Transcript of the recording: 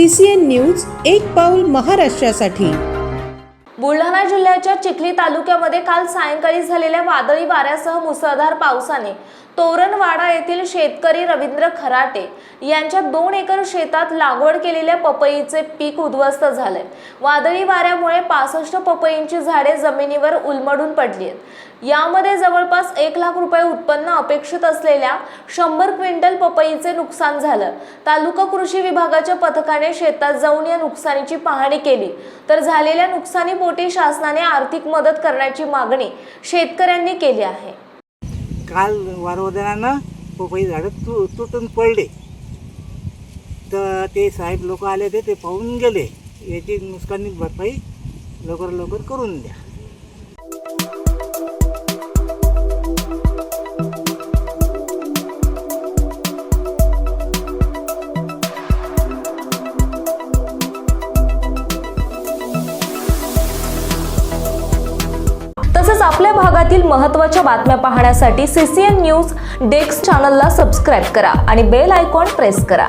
CCN news एक पाऊल महाराष्ट्रासाठी। बुलढाणा जिल्ह्याच्या चिखली तालुक्यामध्ये काल सायंकाळी झालेल्या वादळी वाऱ्यासह मुसळधार पावसाने तोरणवाडा येथील शेतकरी रवींद्र खराटे यांच्या 2 एकर शेतात लागवड केलेल्या पपईचे पीक उद्ध्वस्त झाले। वादळी वाऱ्यामुळे 65 पपईंची झाडे जमिनीवर उलमडून पडली आहेत। यामध्ये जवळपास 1 लाख रुपये उत्पन्न अपेक्षित असलेल्या 100 क्विंटल पपईचे नुकसान झालं। तालुका कृषी विभागाच्या पथकाने शेतात जाऊन या नुकसानीची पाहणी केली, तर झालेल्या नुकसानीपोटी शासनाने आर्थिक मदत करण्याची मागणी शेतकऱ्यांनी केली आहे। काल वारवदनानं पपई झाडं तुटून पडले, तर ते साहेब लोक आले ते पाहून गेले। याची नुकसानी भरपाई लवकर करून द्या। तसेच आपल्या भागातील महत्त्वाच्या बातम्या पाहण्यासाठी CCN न्यूज डेस्क चॅनलला सबस्क्राइब करा आणि बेल आयकॉन प्रेस करा।